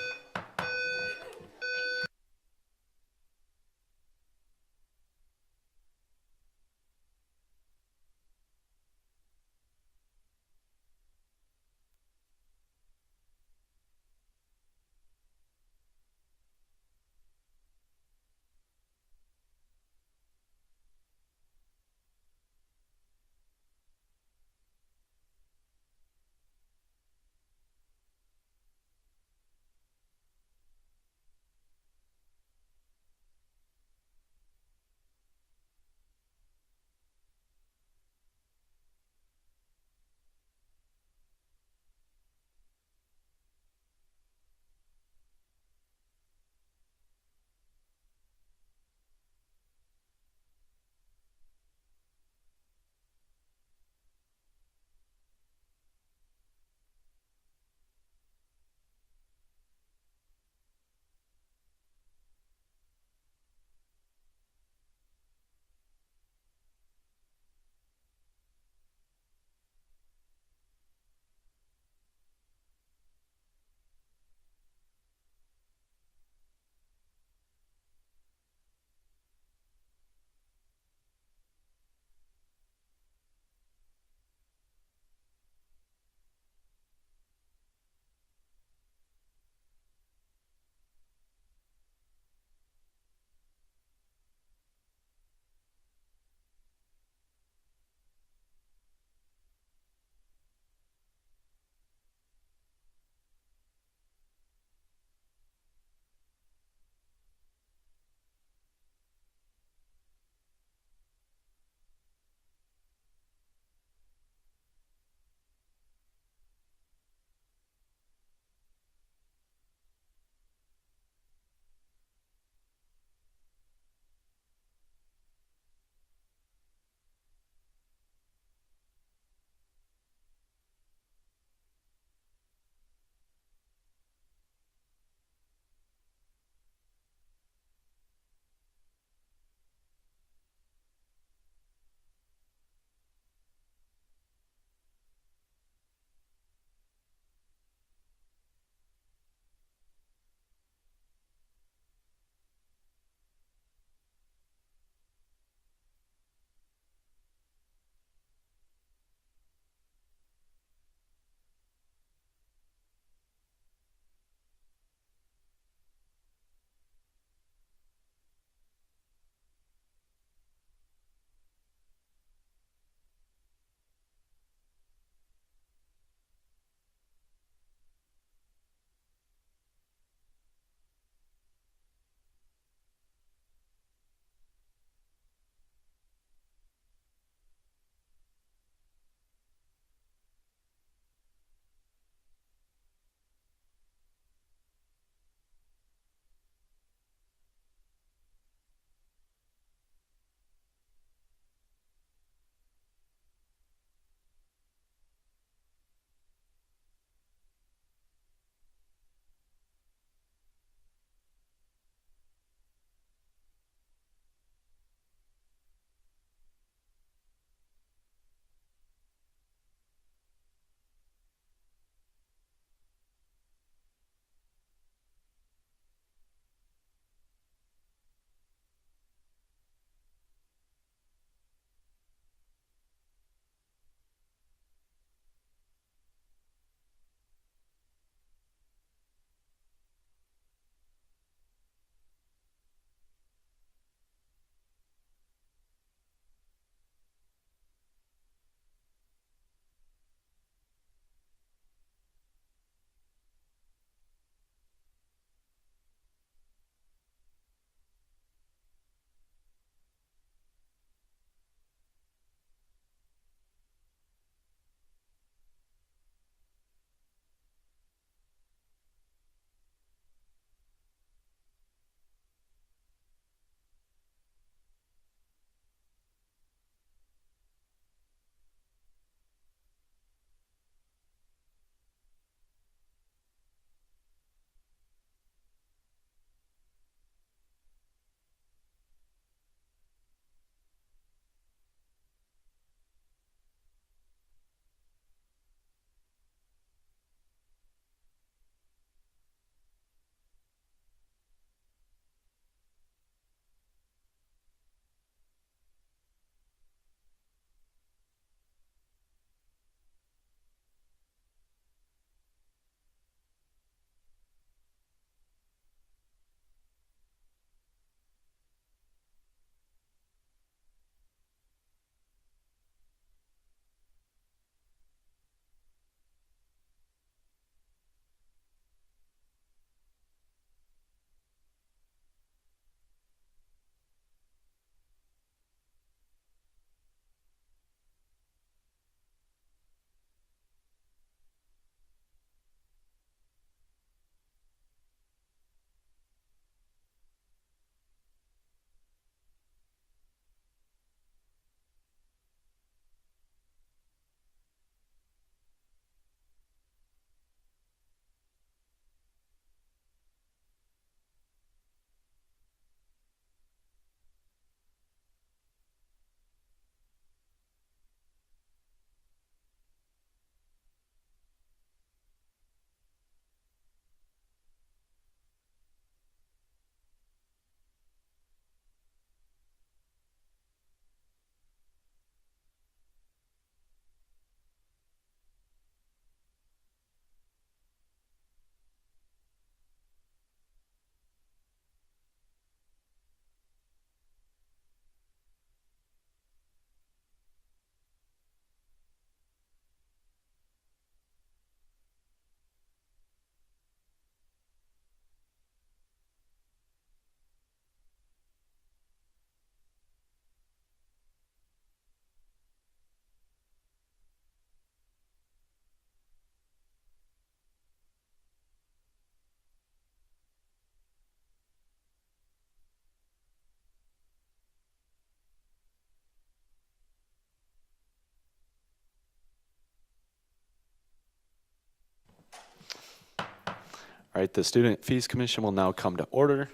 S1: All right, the Student Fees Commission will now come to order.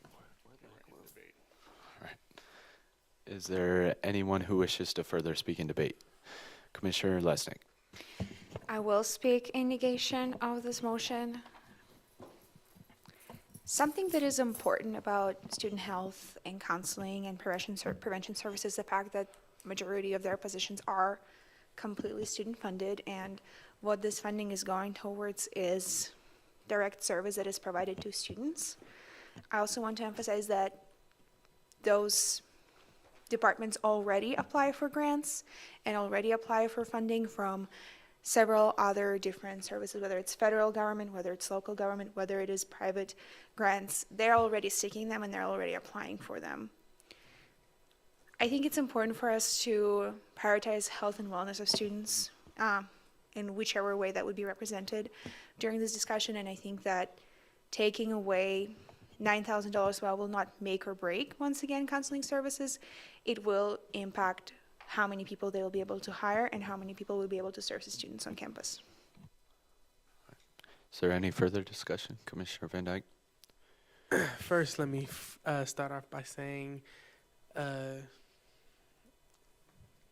S1: All right. Is there anyone who wishes to further speak in debate? Commissioner Lesnick.
S5: I will speak in negation of this motion. Something that is important about student health and counseling and prevention services is the fact that majority of their positions are completely student funded, and what this funding is going towards is direct service that is provided to students. I also want to emphasize that those departments already apply for grants and already apply for funding from several other different services, whether it's federal government, whether it's local government, whether it is private grants. They're already seeking them and they're already applying for them. I think it's important for us to prioritize health and wellness of students in whichever way that would be represented during this discussion, and I think that taking away $9,000 while will not make or break, once again, counseling services, it will impact how many people they will be able to hire and how many people will be able to serve the students on campus.
S1: Is there any further discussion? Commissioner Van Dyke?
S7: First, let me start off by saying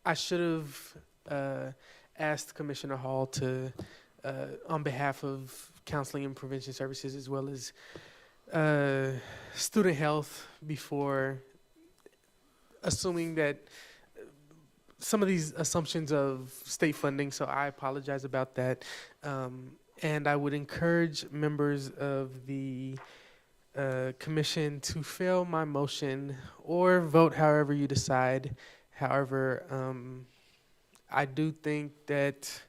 S7: I should have asked Commissioner Hall to, on behalf of Counseling and Prevention Services as well as student health, before assuming that some of these assumptions of state funding, so I apologize about that. And I would encourage members of the commission to fail my motion or vote however you decide. However, I do think that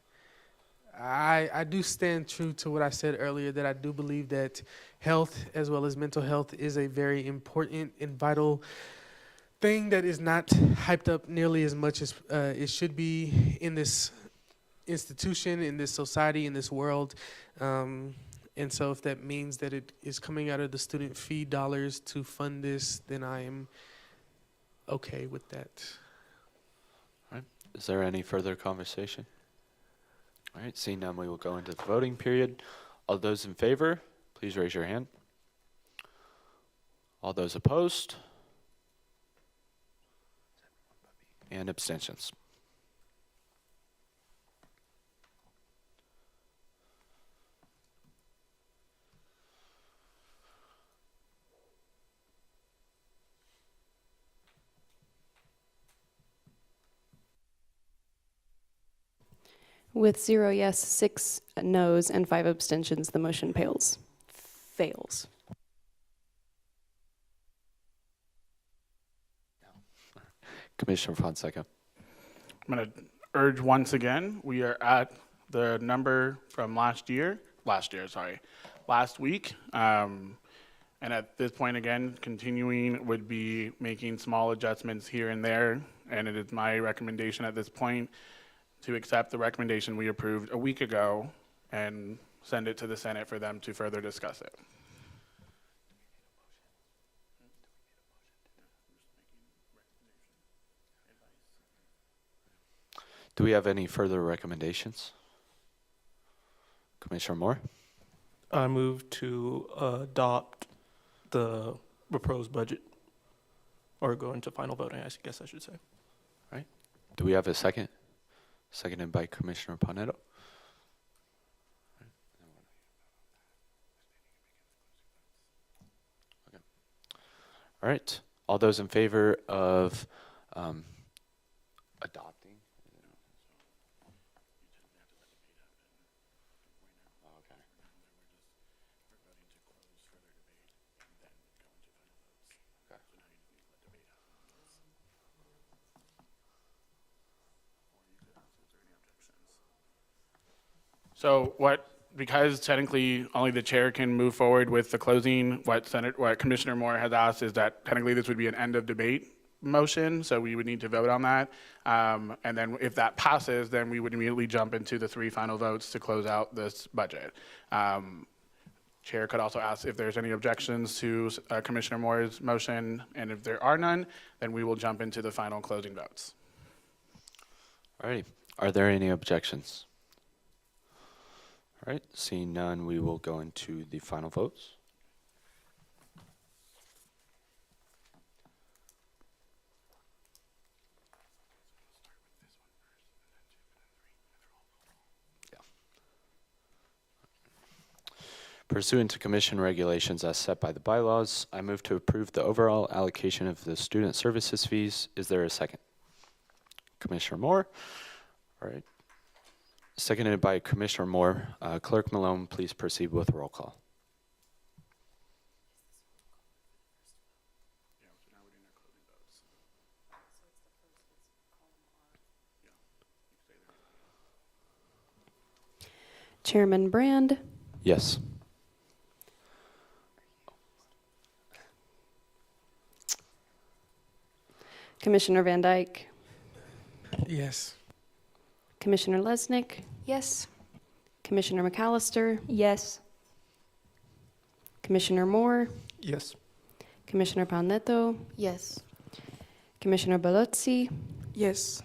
S7: I do stand true to what I said earlier, that I do believe that health as well as mental health is a very important and vital thing that is not hyped up nearly as much as it should be in this institution, in this society, in this world. And so if that means that it is coming out of the student fee dollars to fund this, then I am okay with that.
S1: All right. Is there any further conversation? All right, seeing none, we will go into the voting period. All those in favor, please raise your hand. All those opposed? And abstentions.
S2: With 0 yes, 6 no's, and 5 abstentions, the motion fails.
S1: Commissioner Fonseca.
S4: I'm going to urge once again, we are at the number from last week. And at this point, again, continuing would be making small adjustments here and there. And it is my recommendation at this point to accept the recommendation we approved a week ago and send it to the Senate for them to further discuss it.
S1: Do we have any further recommendations? Commissioner Moore?
S10: I move to adopt the proposed budget, or go into final voting, I guess I should say.
S1: All right. Do we have a second? Seconded by Commissioner Panetto. Okay. All right. All those in favor of adopting?
S4: So because technically only the chair can move forward with the closing, what Commissioner Moore has asked is that technically this would be an end of debate motion, so we would need to vote on that. And then if that passes, then we would immediately jump into the 3 final votes to close out this budget. Chair could also ask if there's any objections to Commissioner Moore's motion, and if there are none, then we will jump into the final closing votes.
S1: All righty. Are there any objections? All right, seeing none, we will go into the final votes. Pursuant to commission regulations as set by the bylaws, I move to approve the overall allocation of the student services fees. Is there a second? Commissioner Moore. All right. Seconded by Commissioner Moore. Clerk Malone, please proceed with roll call.
S2: Chairman Brand,
S1: Yes.
S2: Commissioner Van Dyke,
S7: Yes.
S2: Commissioner Lesnick,
S5: Yes.
S2: Commissioner McAllister,
S5: Yes.
S2: Commissioner Moore,
S10: Yes.
S2: Commissioner Palnetto,
S8: Yes.
S2: Commissioner Balozzi.
S9: Yes.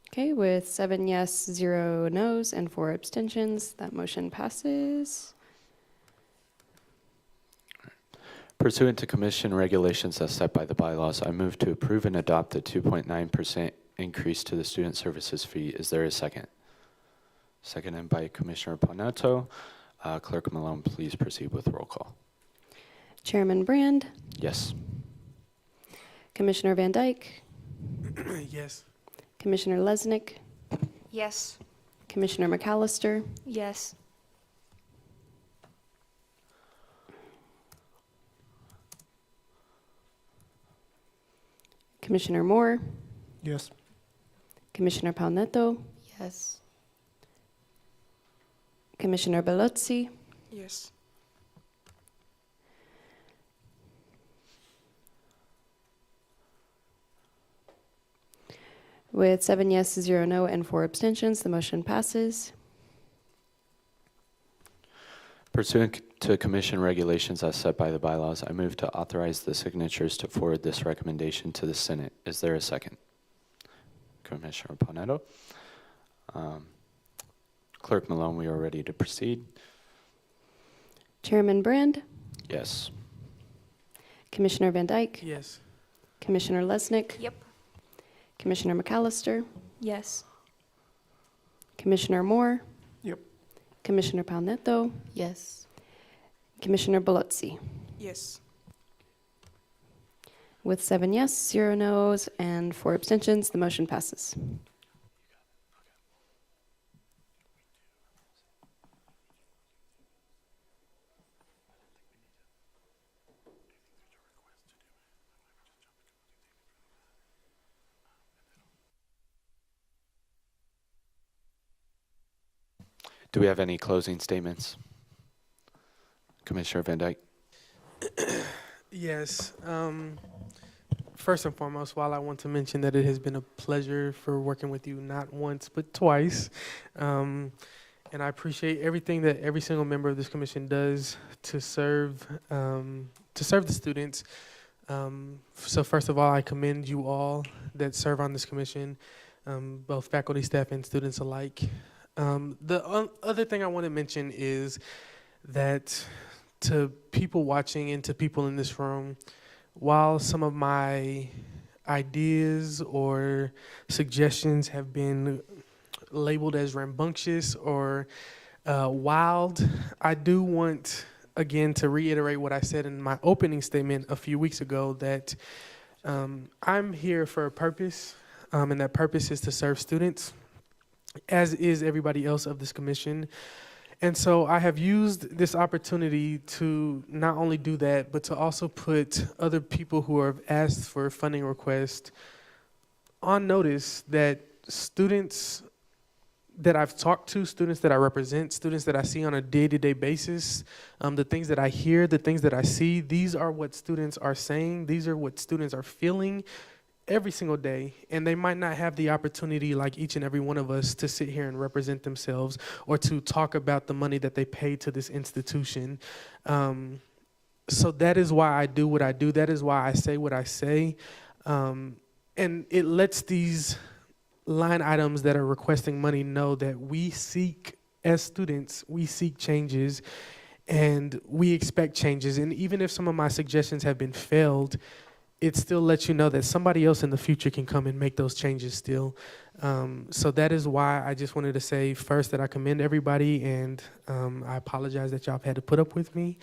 S2: Okay, with 7 yes, 0 no's, and 4 abstentions, that motion passes.
S1: Pursuant to commission regulations as set by the bylaws, I move to approve and adopt the 2.9% increase to the student services fee. Is there a second? Seconded by Commissioner Panato. Clerk Malone, please proceed with roll call.
S2: Chairman Brand,
S1: Yes.
S2: Commissioner Van Dyke,
S7: Yes.
S2: Commissioner Lesnick,
S5: Yes.
S2: Commissioner McAllister,
S5: Yes.
S2: Commissioner Moore,
S10: Yes.
S2: Commissioner Palnetto,
S8: Yes.
S2: Commissioner Balozzi,
S9: Yes.
S2: with 7 yes, 0 no, and 4 abstentions, the motion passes.
S1: Pursuant to commission regulations as set by the bylaws, I move to authorize the signatures to forward this recommendation to the Senate. Is there a second? Commissioner Panetto. Clerk Malone, we are ready to proceed.
S2: Chairman Brand,
S1: Yes.
S2: Commissioner Van Dyke,
S7: Yes.
S2: Commissioner Lesnick,
S5: Yep.
S2: Commissioner McAllister,
S5: Yes.
S2: Commissioner Moore,
S10: Yep.
S2: Commissioner Palnetto,
S8: Yes.
S2: Commissioner Balozzi.
S9: Yes.
S2: With 7 yes, 0 no's, and 4 abstentions, the motion passes.
S1: Do we have any closing statements? Commissioner Van Dyke.
S7: Yes. First and foremost, while I want to mention that it has been a pleasure for working with you not once but twice, and I appreciate everything that every single member of this commission does to serve the students. So first of all, I commend you all that serve on this commission, both faculty, staff, and students alike. The other thing I want to mention is that to people watching and to people in this room, while some of my ideas or suggestions have been labeled as rambunctious or wild, I do want, again, to reiterate what I said in my opening statement a few weeks ago, that I'm here for a purpose, and that purpose is to serve students, as is everybody else of this commission. And so I have used this opportunity to not only do that, but to also put other people who have asked for funding requests on notice that students that I've talked to, students that I represent, students that I see on a day-to-day basis, the things that I hear, the things that I see, these are what students are saying, these are what students are feeling every single day, and they might not have the opportunity, like each and every one of us, to sit here and represent themselves or to talk about the money that they pay to this institution. So that is why I do what I do. That is why I say what I say. And it lets these line items that are requesting money know that we seek as students, we seek changes and we expect changes. And even if some of my suggestions have been failed, it still lets you know that somebody else in the future can come and make those changes still. So that is why I just wanted to say first that I commend everybody, and I apologize that y'all have had to put up with me.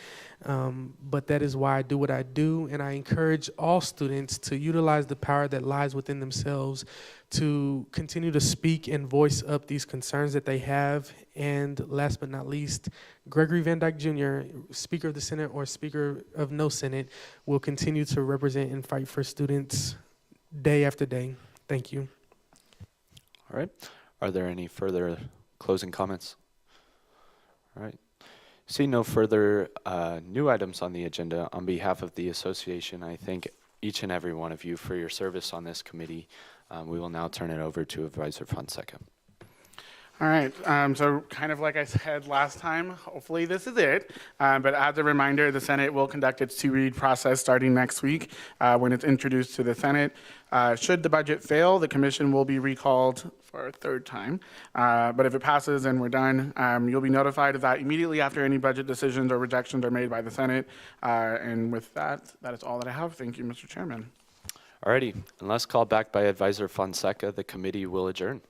S7: But that is why I do what I do, and I encourage all students to utilize the power that lies within themselves to continue to speak and voice up these concerns that they have. And last but not least, Gregory Van Dyke Jr., Speaker of the Senate or Speaker of no Senate, will continue to represent and fight for students day after day. Thank you.
S1: All right. Are there any further closing comments? All right. See no further new items on the agenda. On behalf of the association, I thank each and every one of you for your service on this committee. We will now turn it over to Advisor Fonseca.
S4: All right, so kind of like I said last time, hopefully this is it. But as a reminder, the Senate will conduct its two-read process starting next week when it's introduced to the Senate. Should the budget fail, the commission will be recalled for a third time. But if it passes and we're done, you'll be notified of that immediately after any budget decisions or rejections are made by the Senate. And with that, that is all that I have. Thank you, Mr. Chairman.
S1: Alrighty, unless called back by Advisor Fonseca, the committee will adjourn.